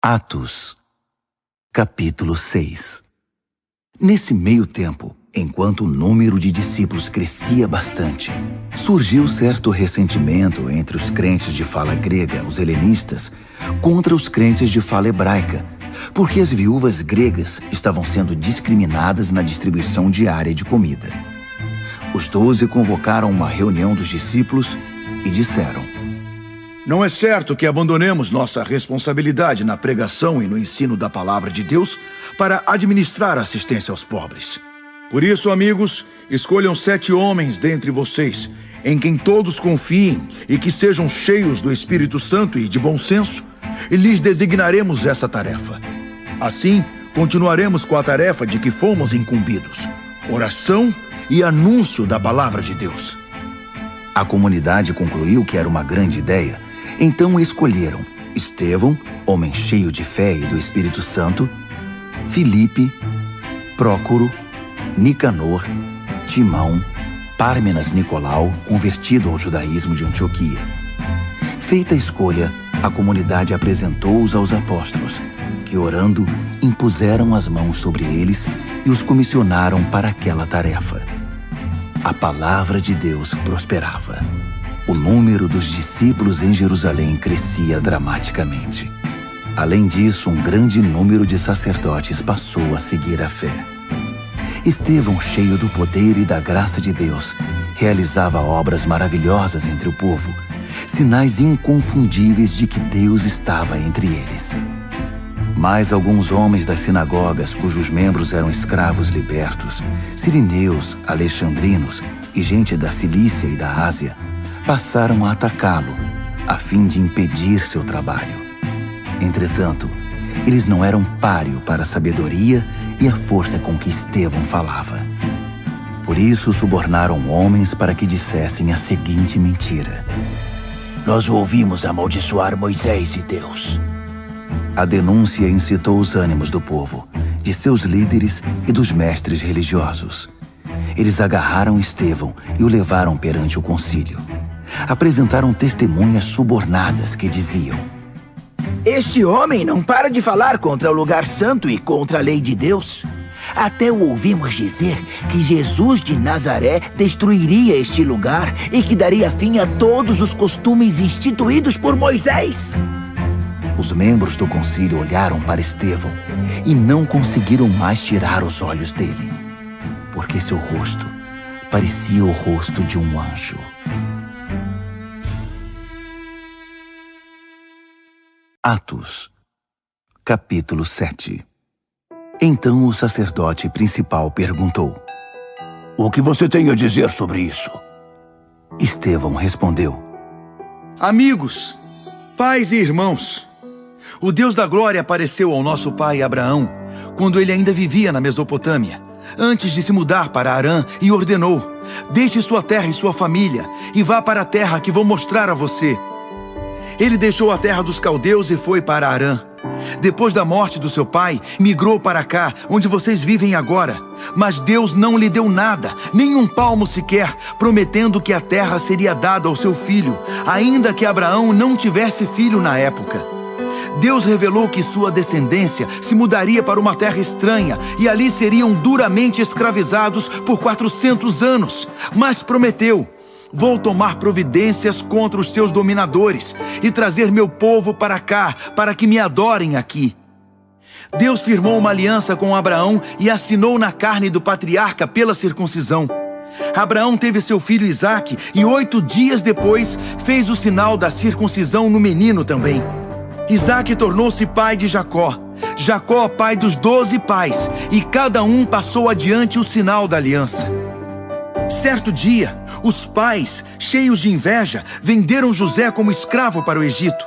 Atos, capítulo 6. Nesse meio tempo, enquanto o número de discípulos crescia bastante, surgiu certo ressentimento entre os crentes de fala grega, os helenistas, contra os crentes de fala hebraica, porque as viúvas gregas estavam sendo discriminadas na distribuição diária de comida. Os 12 convocaram uma reunião dos discípulos e disseram: Não é certo que abandonemos nossa responsabilidade na pregação e no ensino da palavra de Deus para administrar a assistência aos pobres. Por isso, amigos, escolham 7 homens dentre vocês, em quem todos confiem e que sejam cheios do Espírito Santo e de bom senso, e lhes designaremos essa tarefa. Assim, continuaremos com a tarefa de que fomos incumbidos: oração e anúncio da palavra de Deus. A comunidade concluiu que era uma grande ideia. Então escolheram Estevão, homem cheio de fé e do Espírito Santo, Filipe, Prócoro, Nicanor, Timão, Pármenas Nicolau, convertido ao judaísmo de Antioquia. Feita a escolha, a comunidade apresentou-os aos apóstolos, que, orando, impuseram as mãos sobre eles e os comissionaram para aquela tarefa. A palavra de Deus prosperava. O número dos discípulos em Jerusalém crescia dramaticamente. Além disso, um grande número de sacerdotes passou a seguir a fé. Estevão, cheio do poder e da graça de Deus, realizava obras maravilhosas entre o povo, sinais inconfundíveis de que Deus estava entre eles. Mas alguns homens das sinagogas, cujos membros eram escravos libertos, sirineus, alexandrinos e gente da Cilícia e da Ásia, passaram a atacá-lo, a fim de impedir seu trabalho. Entretanto, eles não eram páreo para a sabedoria e a força com que Estevão falava. Por isso subornaram homens para que dissessem a seguinte mentira: Nós o ouvimos amaldiçoar Moisés e Deus. A denúncia incitou os ânimos do povo, de seus líderes e dos mestres religiosos. Eles agarraram Estevão e o levaram perante o concílio. Apresentaram testemunhas subornadas que diziam: Este homem não para de falar contra o lugar santo e contra a lei de Deus. Até o ouvimos dizer que Jesus de Nazaré destruiria este lugar e que daria fim a todos os costumes instituídos por Moisés. Os membros do concílio olharam para Estevão e não conseguiram mais tirar os olhos dele, porque seu rosto parecia o rosto de um anjo. Atos, capítulo 7. Então o sacerdote principal perguntou: O que você tem a dizer sobre isso? Estevão respondeu: Amigos, pais e irmãos, o Deus da glória apareceu ao nosso pai Abraão quando ele ainda vivia na Mesopotâmia, antes de se mudar para Harã, e ordenou: Deixe sua terra e sua família e vá para a terra que vou mostrar a você. Ele deixou a terra dos caldeus e foi para Harã. Depois da morte do seu pai, migrou para cá, onde vocês vivem agora. Mas Deus não lhe deu nada, nem um palmo sequer, prometendo que a terra seria dada ao seu filho, ainda que Abraão não tivesse filho na época. Deus revelou que sua descendência se mudaria para uma terra estranha e ali seriam duramente escravizados por 400 anos, mas prometeu: Vou tomar providências contra os seus dominadores e trazer meu povo para cá, para que me adorem aqui. Deus firmou uma aliança com Abraão e assinou na carne do patriarca pela circuncisão. Abraão teve seu filho Isaque e 8 dias depois fez o sinal da circuncisão no menino também. Isaque tornou-se pai de Jacó, Jacó pai dos 12 pais, e cada um passou adiante o sinal da aliança. Certo dia, os pais, cheios de inveja, venderam José como escravo para o Egito.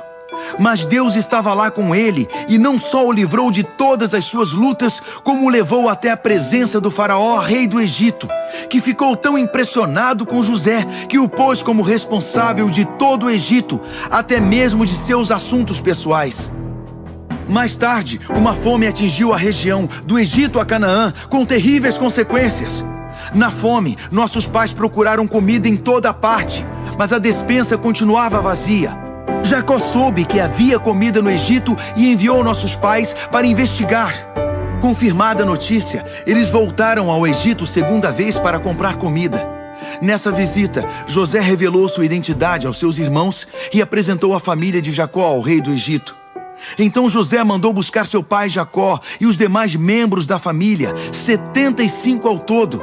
Mas Deus estava lá com ele e não só o livrou de todas as suas lutas, como o levou até a presença do faraó, rei do Egito, que ficou tão impressionado com José que o pôs como responsável de todo o Egito, até mesmo de seus assuntos pessoais. Mais tarde, uma fome atingiu a região, do Egito a Canaã, com terríveis consequências. Na fome, nossos pais procuraram comida em toda parte, mas a despensa continuava vazia. Jacó soube que havia comida no Egito e enviou nossos pais para investigar. Confirmada a notícia, eles voltaram ao Egito segunda vez para comprar comida. Nessa visita, José revelou sua identidade aos seus irmãos e apresentou a família de Jacó ao rei do Egito. Então José mandou buscar seu pai Jacó e os demais membros da família, 75 ao todo.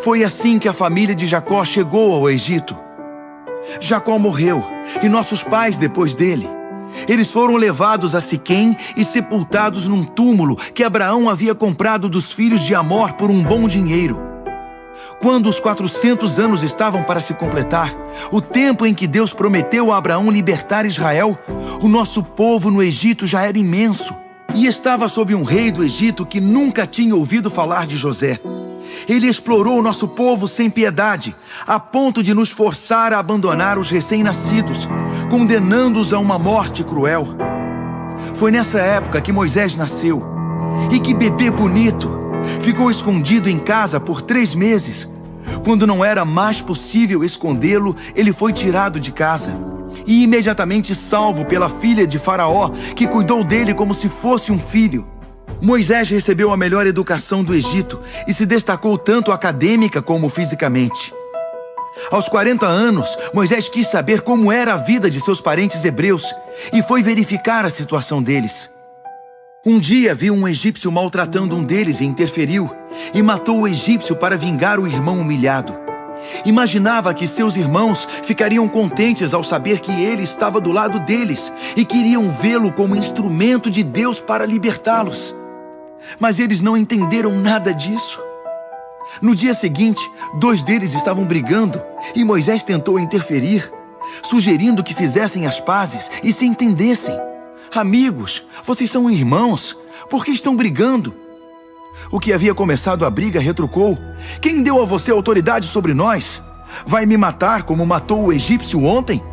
Foi assim que a família de Jacó chegou ao Egito. Jacó morreu, e nossos pais depois dele. Eles foram levados a Siquém e sepultados num túmulo que Abraão havia comprado dos filhos de Amor por um bom dinheiro. Quando os 400 anos estavam para se completar, o tempo em que Deus prometeu a Abraão libertar Israel, o nosso povo no Egito já era imenso e estava sob um rei do Egito que nunca tinha ouvido falar de José. Ele explorou o nosso povo sem piedade, a ponto de nos forçar a abandonar os recém-nascidos, condenando-os a uma morte cruel. Foi nessa época que Moisés nasceu. E que bebê bonito! Ficou escondido em casa por 3 meses. Quando não era mais possível escondê-lo, ele foi tirado de casa e imediatamente salvo pela filha de Faraó, que cuidou dele como se fosse um filho. Moisés recebeu a melhor educação do Egito e se destacou tanto acadêmica como fisicamente. Aos 40 anos, Moisés quis saber como era a vida de seus parentes hebreus e foi verificar a situação deles. Um dia viu um egípcio maltratando um deles e interferiu, e matou o egípcio para vingar o irmão humilhado. Imaginava que seus irmãos ficariam contentes ao saber que ele estava do lado deles e queriam vê-lo como instrumento de Deus para libertá-los. Mas eles não entenderam nada disso. No dia seguinte, 2 deles estavam brigando e Moisés tentou interferir, sugerindo que fizessem as pazes e se entendessem. Amigos, vocês são irmãos, por que estão brigando? O que havia começado a briga retrucou: quem deu a você autoridade sobre nós? Vai me matar como matou o egípcio ontem?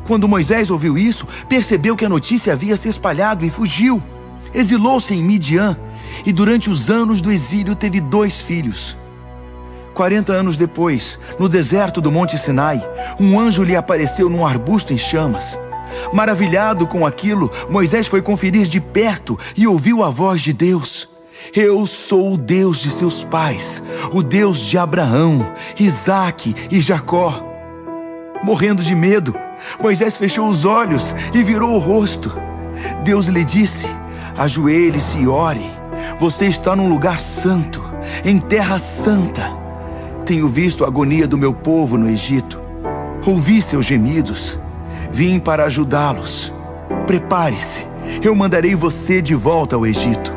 Quando Moisés ouviu isso, percebeu que a notícia havia se espalhado e fugiu. Exilou-se em Midian e durante os anos do exílio teve 2 filhos. 40 anos depois, no deserto do Monte Sinai, um anjo lhe apareceu num arbusto em chamas. Maravilhado com aquilo, Moisés foi conferir de perto e ouviu a voz de Deus. Eu sou o Deus de seus pais, o Deus de Abraão, Isaque e Jacó. Morrendo de medo, Moisés fechou os olhos e virou o rosto. Deus lhe disse: ajoelhe-se e ore. Você está num lugar santo, em terra santa. Tenho visto a agonia do meu povo no Egito. Ouvi seus gemidos. Vim para ajudá-los. Prepare-se, eu mandarei você de volta ao Egito.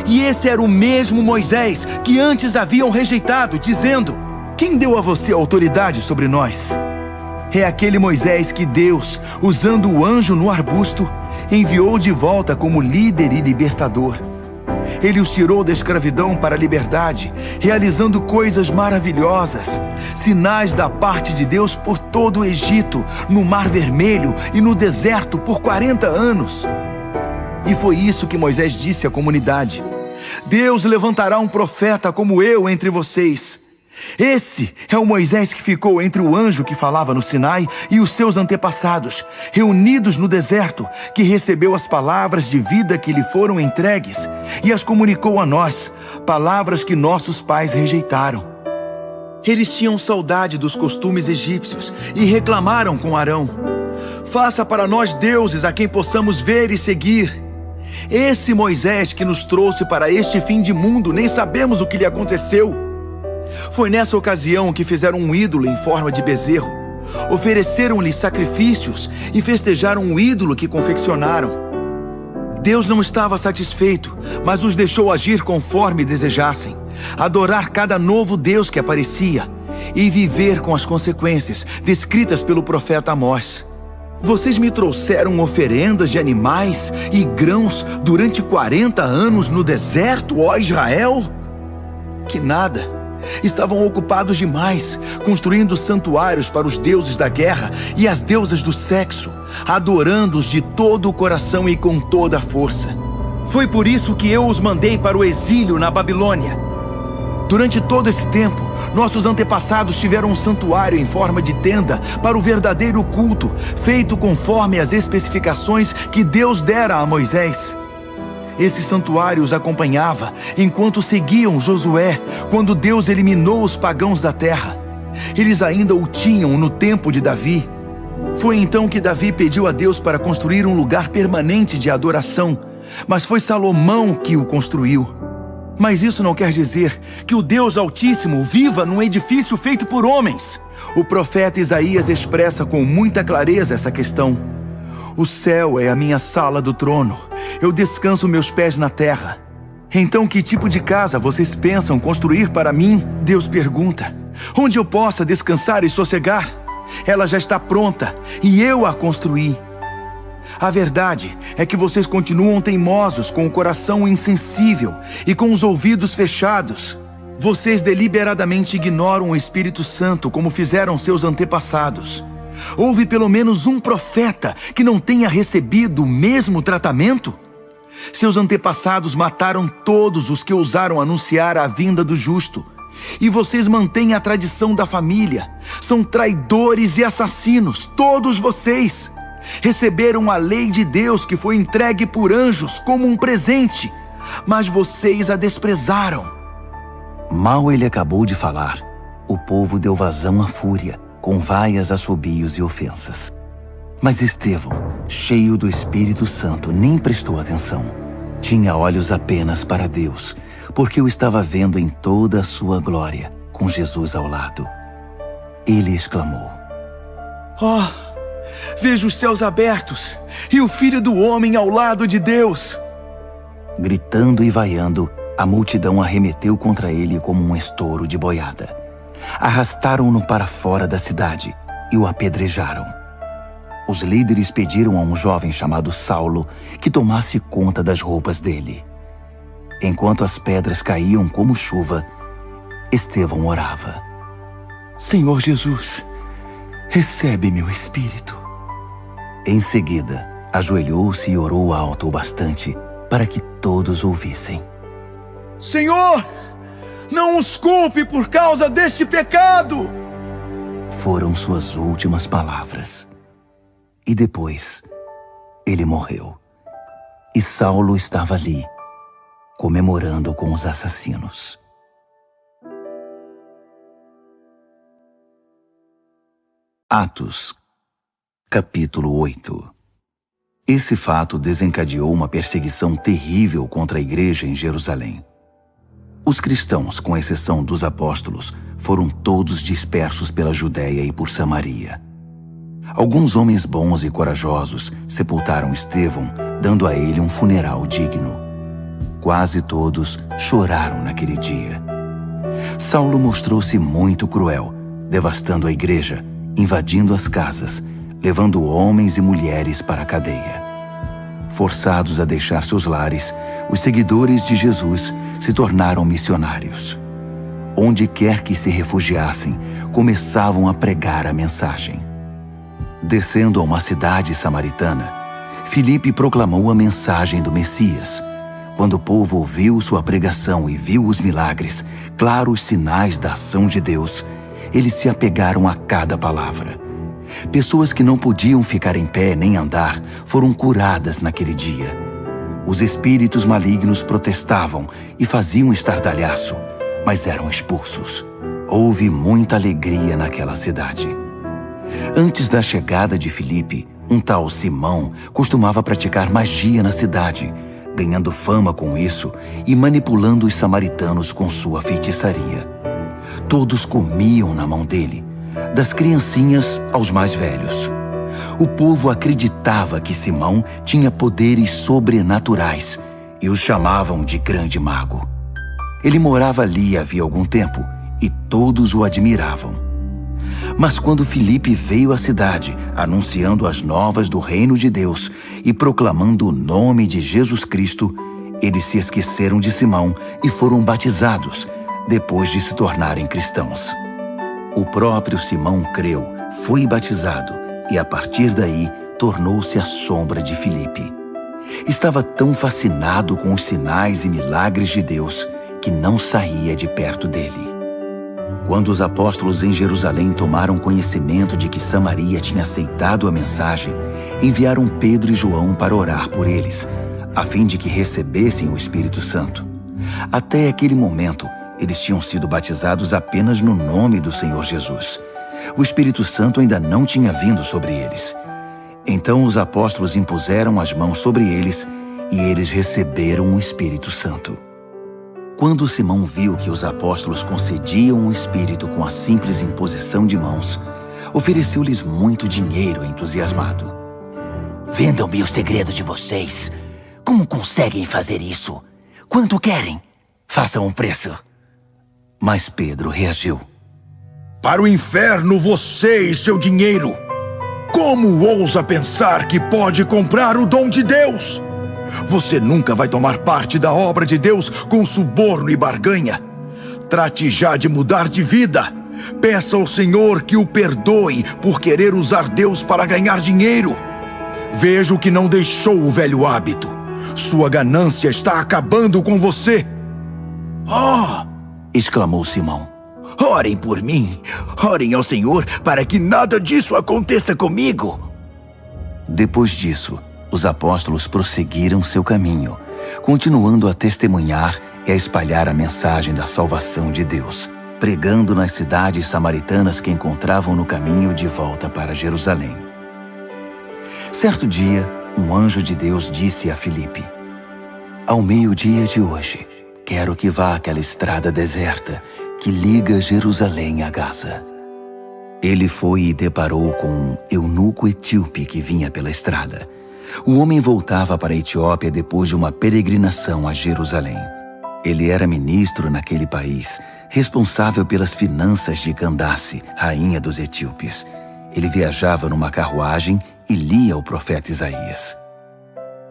E esse era o mesmo Moisés que antes haviam rejeitado, dizendo: quem deu a você autoridade sobre nós? É aquele Moisés que Deus, usando o anjo no arbusto, enviou de volta como líder e libertador. Ele os tirou da escravidão para a liberdade, realizando coisas maravilhosas, sinais da parte de Deus por todo o Egito, no Mar Vermelho e no deserto por 40 anos. E foi isso que Moisés disse à comunidade: Deus levantará um profeta como eu entre vocês. Esse é o Moisés que ficou entre o anjo que falava no Sinai e os seus antepassados, reunidos no deserto, que recebeu as palavras de vida que lhe foram entregues e as comunicou a nós, palavras que nossos pais rejeitaram. Eles tinham saudade dos costumes egípcios e reclamaram com Arão: faça para nós deuses a quem possamos ver e seguir. Esse Moisés que nos trouxe para este fim de mundo, nem sabemos o que lhe aconteceu. Foi nessa ocasião que fizeram um ídolo em forma de bezerro, ofereceram-lhe sacrifícios e festejaram um ídolo que confeccionaram. Deus não estava satisfeito, mas os deixou agir conforme desejassem, adorar cada novo Deus que aparecia e viver com as consequências descritas pelo profeta Amós. Vocês me trouxeram oferendas de animais e grãos durante 40 anos no deserto, ó Israel? Que nada! Estavam ocupados demais, construindo santuários para os deuses da guerra e as deusas do sexo, adorando-os de todo o coração e com toda a força. Foi por isso que eu os mandei para o exílio na Babilônia. Durante todo esse tempo, nossos antepassados tiveram um santuário em forma de tenda para o verdadeiro culto, feito conforme as especificações que Deus dera a Moisés. Esse santuário os acompanhava enquanto seguiam Josué, quando Deus eliminou os pagãos da terra. Eles ainda o tinham no tempo de Davi. Foi então que Davi pediu a Deus para construir um lugar permanente de adoração, mas foi Salomão que o construiu. Mas isso não quer dizer que o Deus Altíssimo viva num edifício feito por homens. O profeta Isaías expressa com muita clareza essa questão. O céu é a minha sala do trono. Eu descanso meus pés na terra. Então, que tipo de casa vocês pensam construir para mim? Deus pergunta. Onde eu possa descansar e sossegar? Ela já está pronta e eu a construí. A verdade é que vocês continuam teimosos, com o coração insensível e com os ouvidos fechados. Vocês deliberadamente ignoram o Espírito Santo, como fizeram seus antepassados. Houve pelo menos um profeta que não tenha recebido o mesmo tratamento? Seus antepassados mataram todos os que ousaram anunciar a vinda do justo. E vocês mantêm a tradição da família. São traidores e assassinos, todos vocês. Receberam a lei de Deus que foi entregue por anjos como um presente, mas vocês a desprezaram. Mal ele acabou de falar, o povo deu vazão à fúria, com vaias, assobios e ofensas. Mas Estevão, cheio do Espírito Santo, nem prestou atenção. Tinha olhos apenas para Deus, porque o estava vendo em toda a sua glória, com Jesus ao lado. Ele exclamou: "Oh! Vejo os céus abertos e o Filho do Homem ao lado de Deus." Gritando e vaiando, a multidão arremeteu contra ele como um estouro de boiada. Arrastaram-no para fora da cidade e o apedrejaram. Os líderes pediram a um jovem chamado Saulo que tomasse conta das roupas dele. Enquanto as pedras caíam como chuva, Estevão orava: "Senhor Jesus, recebe meu espírito." Em seguida, ajoelhou-se e orou alto o bastante para que todos ouvissem: "Senhor, não os culpe por causa deste pecado." Foram suas últimas palavras. E depois, ele morreu. E Saulo estava ali, comemorando com os assassinos. Atos, capítulo 8. Esse fato desencadeou uma perseguição terrível contra a igreja em Jerusalém. Os cristãos, com exceção dos apóstolos, foram todos dispersos pela Judéia e por Samaria. Alguns homens bons e corajosos sepultaram Estevão, dando a ele um funeral digno. Quase todos choraram naquele dia. Saulo mostrou-se muito cruel, devastando a igreja, invadindo as casas, levando homens e mulheres para a cadeia. Forçados a deixar seus lares, os seguidores de Jesus se tornaram missionários. Onde quer que se refugiassem, começavam a pregar a mensagem. Descendo a uma cidade samaritana, Filipe proclamou a mensagem do Messias. Quando o povo ouviu sua pregação e viu os milagres, claros sinais da ação de Deus, eles se apegaram a cada palavra. Pessoas que não podiam ficar em pé nem andar foram curadas naquele dia. Os espíritos malignos protestavam e faziam estardalhaço, mas eram expulsos. Houve muita alegria naquela cidade. Antes da chegada de Filipe, um tal Simão costumava praticar magia na cidade, ganhando fama com isso e manipulando os samaritanos com sua feitiçaria. Todos comiam na mão dele, das criancinhas aos mais velhos. O povo acreditava que Simão tinha poderes sobrenaturais e os chamavam de grande mago. Ele morava ali havia algum tempo e todos o admiravam. Mas quando Filipe veio à cidade, anunciando as novas do reino de Deus e proclamando o nome de Jesus Cristo, eles se esqueceram de Simão e foram batizados, depois de se tornarem cristãos. O próprio Simão creu, foi batizado e a partir daí tornou-se a sombra de Filipe. Estava tão fascinado com os sinais e milagres de Deus que não saía de perto dele. Quando os apóstolos em Jerusalém tomaram conhecimento de que Samaria tinha aceitado a mensagem, enviaram Pedro e João para orar por eles, a fim de que recebessem o Espírito Santo. Até aquele momento, eles tinham sido batizados apenas no nome do Senhor Jesus. O Espírito Santo ainda não tinha vindo sobre eles. Então os apóstolos impuseram as mãos sobre eles e eles receberam o Espírito Santo. Quando Simão viu que os apóstolos concediam o Espírito com a simples imposição de mãos, ofereceu-lhes muito dinheiro entusiasmado. Vendam-me o segredo de vocês. Como conseguem fazer isso? Quanto querem? Façam um preço. Mas Pedro reagiu. Para o inferno você e seu dinheiro! Como ousa pensar que pode comprar o dom de Deus? Você nunca vai tomar parte da obra de Deus com suborno e barganha. Trate já de mudar de vida. Peça ao Senhor que o perdoe por querer usar Deus para ganhar dinheiro. Vejo que não deixou o velho hábito. Sua ganância está acabando com você. Oh! Exclamou Simão. Orem por mim. Orem ao Senhor para que nada disso aconteça comigo. Depois disso, os apóstolos prosseguiram seu caminho, continuando a testemunhar e a espalhar a mensagem da salvação de Deus, pregando nas cidades samaritanas que encontravam no caminho de volta para Jerusalém. Certo dia, um anjo de Deus disse a Filipe: ao meio-dia de hoje, quero que vá àquela estrada deserta que liga Jerusalém a Gaza. Ele foi e deparou com um eunuco etíope que vinha pela estrada. O homem voltava para a Etiópia depois de uma peregrinação a Jerusalém. Ele era ministro naquele país, responsável pelas finanças de Candace, rainha dos etíopes. Ele viajava numa carruagem e lia o profeta Isaías.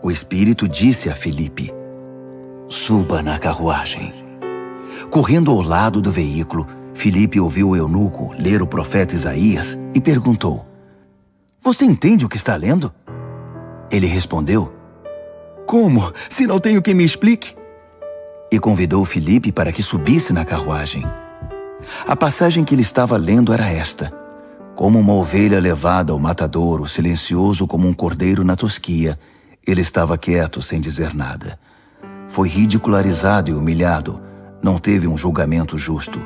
O Espírito disse a Filipe: suba na carruagem. Correndo ao lado do veículo, Filipe ouviu o eunuco ler o profeta Isaías e perguntou: você entende o que está lendo? Ele respondeu: como, se não tenho quem me explique? E convidou Filipe para que subisse na carruagem. A passagem que ele estava lendo era esta: como uma ovelha levada ao matadouro, silencioso como um cordeiro na tosquia, ele estava quieto sem dizer nada. Foi ridicularizado e humilhado, não teve um julgamento justo.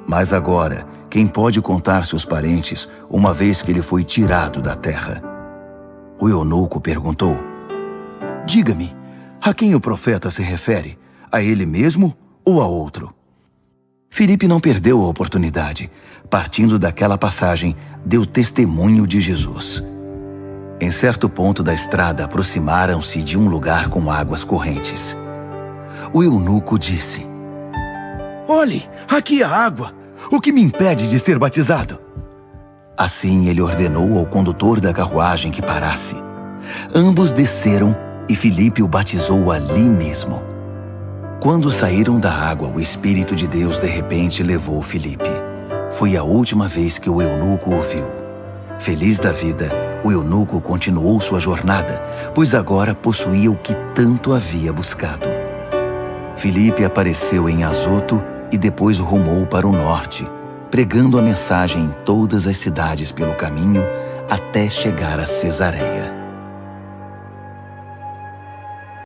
Mas agora, quem pode contar seus parentes, uma vez que ele foi tirado da terra? O eunuco perguntou: diga-me, a quem o profeta se refere? A ele mesmo ou a outro? Filipe não perdeu a oportunidade. Partindo daquela passagem, deu testemunho de Jesus. Em certo ponto da estrada, aproximaram-se de um lugar com águas correntes. O eunuco disse: olhe, aqui há água. O que me impede de ser batizado? Assim ele ordenou ao condutor da carruagem que parasse. Ambos desceram e Filipe o batizou ali mesmo. Quando saíram da água, o Espírito de Deus de repente levou Filipe. Foi a última vez que o eunuco o viu. Feliz da vida, o eunuco continuou sua jornada, pois agora possuía o que tanto havia buscado. Filipe apareceu em Azoto e depois rumou para o norte, pregando a mensagem em todas as cidades pelo caminho até chegar a Cesareia.